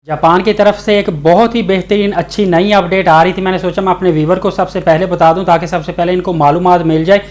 Japan की तरफ से एक बहुत ही बेहतरीन अच्छी नई अपडेट आ रही थी। मैंने सोचा मैं अपने व्यूवर को सबसे पहले बता दूं ताकि सबसे पहले इनको मालूमात मिल जाए।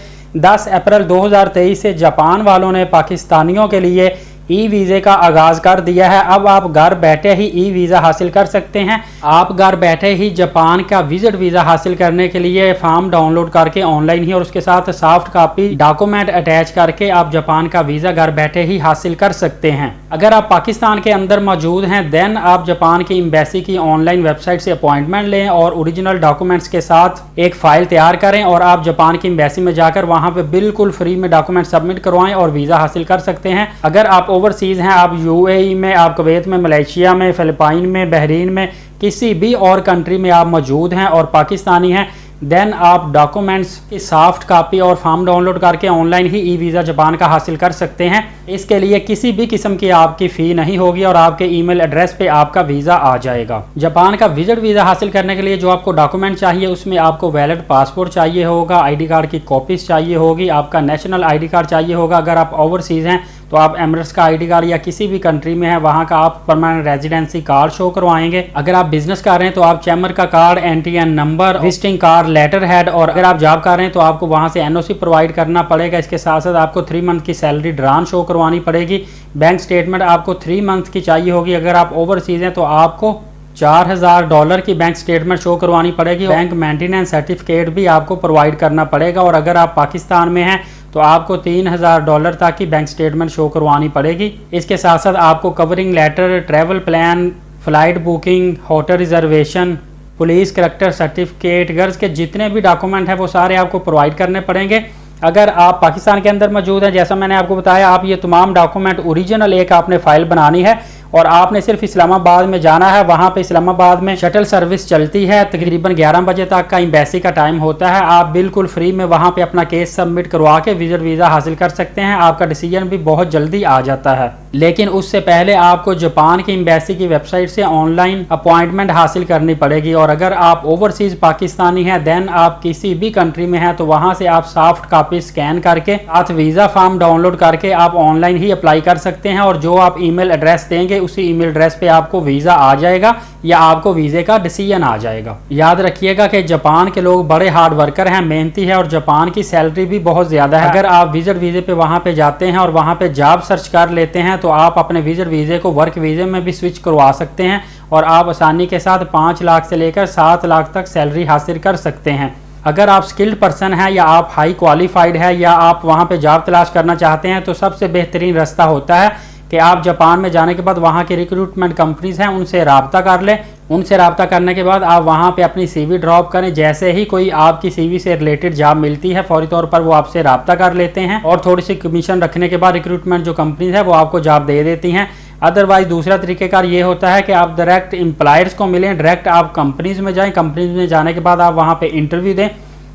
10 अप्रैल 2023 से जापान वालों ने पाकिस्तानियों के लिए ई वीज़े का आगाज़ कर दिया है। अब आप घर बैठे ही ई वीज़ा हासिल कर सकते हैं। आप घर बैठे ही जापान का विजिट वीज़ा हासिल करने के लिए फॉर्म डाउनलोड करके ऑनलाइन ही और उसके साथ सॉफ्ट कॉपी डॉक्यूमेंट अटैच करके आप जापान का वीज़ा घर बैठे ही हासिल कर सकते हैं। अगर आप पाकिस्तान के अंदर मौजूद हैं देन आप जापान की एम्बेसी की ऑनलाइन वेबसाइट से अपॉइंटमेंट लें और ओरिजिनल डॉक्यूमेंट्स के साथ एक फ़ाइल तैयार करें और आप जापान की एम्बेसी में जाकर वहाँ पर बिल्कुल फ्री में डॉक्यूमेंट सबमिट करवाएं और वीज़ा हासिल कर सकते हैं। अगर आप ओवरसीज़ हैं, आप यूएई में, आप कुवैत में, मलेशिया में, फ़िलिपाइन में, बहरीन में, किसी भी और कंट्री में आप मौजूद हैं और पाकिस्तानी हैं देन आप डॉक्यूमेंट्स की सॉफ्ट कॉपी और फॉर्म डाउनलोड करके ऑनलाइन ही ई वीज़ा जापान का हासिल कर सकते हैं। इसके लिए किसी भी किस्म की आपकी फ़ी नहीं होगी और आपके ईमेल एड्रेस पे आपका वीज़ा आ जाएगा। जापान का विजिट वीज़ा हासिल करने के लिए जो आपको डॉक्यूमेंट चाहिए उसमें आपको वैलिड पासपोर्ट चाहिए होगा, आईडी कार्ड की कॉपीज़ चाहिए होगी, आपका नेशनल आईडी कार्ड चाहिए होगा। अगर आप ओवरसीज़ हैं तो आप एमिरेट्स का आईडी कार्ड या किसी भी कंट्री में है वहाँ का आप परमानेंट रेजिडेंसी कार्ड शो करवाएंगे। अगर आप बिजनेस कर रहे हैं तो आप चैम्बर का card, NTN number, visiting card, letter head, और अगर आप जॉब कर रहे हैं तो आपको वहाँ से एनओसी प्रोवाइड करना पड़ेगा। इसके साथ साथ आपको 3 मंथ की सैलरी ड्रान शो करवानी पड़ेगी। बैंक स्टेटमेंट आपको 3 मंथ की चाहिए होगी। अगर आप ओवरसीज हैं तो आपको $4000 की बैंक स्टेटमेंट शो करवानी पड़ेगी। बैंक मेंटेनेंस सर्टिफिकेट भी आपको प्रोवाइड करना पड़ेगा। और अगर आप पाकिस्तान में हैं तो आपको $3000 तक की बैंक स्टेटमेंट शो करवानी पड़ेगी। इसके साथ साथ आपको covering letter, travel plan, flight booking, hotel reservation, police character certificate, girls के जितने भी डॉक्यूमेंट हैं वो सारे आपको प्रोवाइड करने पड़ेंगे। अगर आप पाकिस्तान के अंदर मौजूद हैं, जैसा मैंने आपको बताया, आप ये तमाम डॉक्यूमेंट ओरिजिनल एक आपने फ़ाइल बनानी है और आपने सिर्फ इस्लामाबाद में जाना है। वहाँ पे इस्लामाबाद में शटल सर्विस चलती है, तकरीबन 11 बजे तक का एम्बेसी का टाइम होता है। आप बिल्कुल फ्री में वहाँ पे अपना केस सबमिट करवा के विजिट वीज़ा हासिल कर सकते हैं। आपका डिसीजन भी बहुत जल्दी आ जाता है। लेकिन उससे पहले आपको जापान की एम्बेसी की वेबसाइट से ऑनलाइन अपॉइंटमेंट हासिल करनी पड़ेगी। और अगर आप ओवरसीज पाकिस्तानी हैं देन आप किसी भी कंट्री में हैं तो वहाँ से आप सॉफ्ट कॉपी स्कैन करके साथ वीज़ा फॉर्म डाउनलोड करके आप ऑनलाइन ही अप्लाई कर सकते हैं। और जो आप ईमेल एड्रेस देंगे उसी ईमेल एड्रेस पे आपको वीज़ा आ जाएगा या आपको वीज़े का डिसीजन आ जाएगा। याद रखिएगा कि जापान के लोग बड़े हार्ड वर्कर हैं, मेहनती है और जापान की सैलरी भी बहुत ज़्यादा है। अगर आप विजिट वीज़े पे वहाँ पे जाते हैं और वहाँ पे जॉब सर्च कर लेते हैं तो आप अपने विजिट वीज़े को वर्क वीज़े में भी स्विच करवा सकते हैं और आप आसानी के साथ 5 लाख से लेकर 7 लाख तक सैलरी हासिल कर सकते हैं। अगर आप स्किल्ड पर्सन हैं या आप हाई क्वालिफाइड है या आप वहाँ पे जॉब तलाश करना चाहते हैं तो सबसे बेहतरीन रास्ता होता है कि आप जापान में जाने के बाद वहाँ की रिक्रूटमेंट कंपनीज हैं उनसे रब्ता कर लें। उनसे रब्ता करने के बाद आप वहाँ पे अपनी सीवी ड्रॉप करें। जैसे ही कोई आपकी सीवी से रिलेटेड जॉब मिलती है फौरी तौर पर वो आपसे रब्ता कर लेते हैं और थोड़ी सी कमीशन रखने के बाद रिक्रूटमेंट जो कंपनीज है वो आपको जॉब दे देती हैं। अदरवाइज दूसरा तरीक़ेकार ये होता है कि आप डायरेक्ट एम्प्लॉयर्स को मिलें, डायरेक्ट आप कंपनीज में जाएँ। कंपनीज में जाने के बाद आप वहाँ पर इंटरव्यू दें।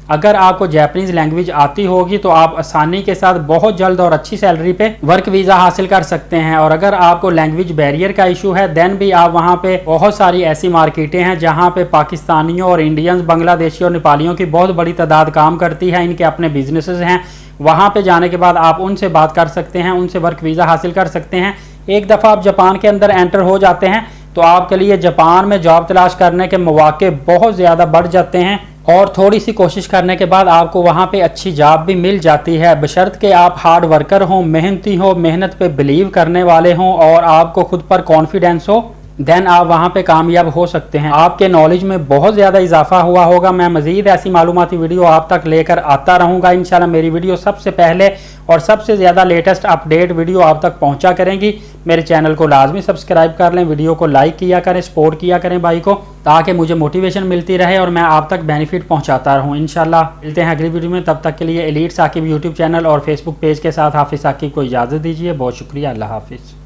अगर आपको जापानीज़ लैंग्वेज आती होगी तो आप आसानी के साथ बहुत जल्द और अच्छी सैलरी पे वर्क वीज़ा हासिल कर सकते हैं। और अगर आपको लैंग्वेज बैरियर का इशू है देन भी आप वहाँ पे बहुत सारी ऐसी मार्केटें हैं जहाँ पे पाकिस्तानियों और इंडियंस, बांग्लादेशी और नेपालियों की बहुत बड़ी तादाद काम करती है। इनके अपने बिजनेसेस हैं। वहाँ पे जाने के बाद आप उनसे बात कर सकते हैं, उनसे वर्क वीज़ा हासिल कर सकते हैं। एक दफ़ा आप जापान के अंदर एंटर हो जाते हैं तो आपके लिए जापान में जॉब तलाश करने के मौके बहुत ज़्यादा बढ़ जाते हैं और थोड़ी सी कोशिश करने के बाद आपको वहाँ पे अच्छी जॉब भी मिल जाती है, बशर्त कि आप हार्ड वर्कर हों, मेहनती हो, मेहनत पे बिलीव करने वाले हों और आपको खुद पर कॉन्फिडेंस हो। देन आप वहाँ पे कामयाब हो सकते हैं। आपके नॉलेज में बहुत ज़्यादा इजाफा हुआ होगा। मैं मज़ीद ऐसी मालूमाती वीडियो आप तक लेकर आता रहूँगा। इंशाल्लाह मेरी वीडियो सबसे पहले और सबसे ज़्यादा लेटेस्ट अपडेट वीडियो आप तक पहुँचा करेंगी। मेरे चैनल को लाजमी सब्सक्राइब कर लें, वीडियो को लाइक किया करें, सपोर्ट किया करें भाई को, ताकि मुझे मोटिवेशन मिलती रहे और मैं आप तक बेनिफिट पहुँचाता रहूँ। इंशाल्लाह मिलते हैं अगली वीडियो में। तब तक के लिए एलीट साकिब यूट्यूब चैनल और फेसबुक पेज के साथ हाफिज़ साकिब को इजाज़त दीजिए। बहुत शुक्रिया। अल्लाह हाफिज़।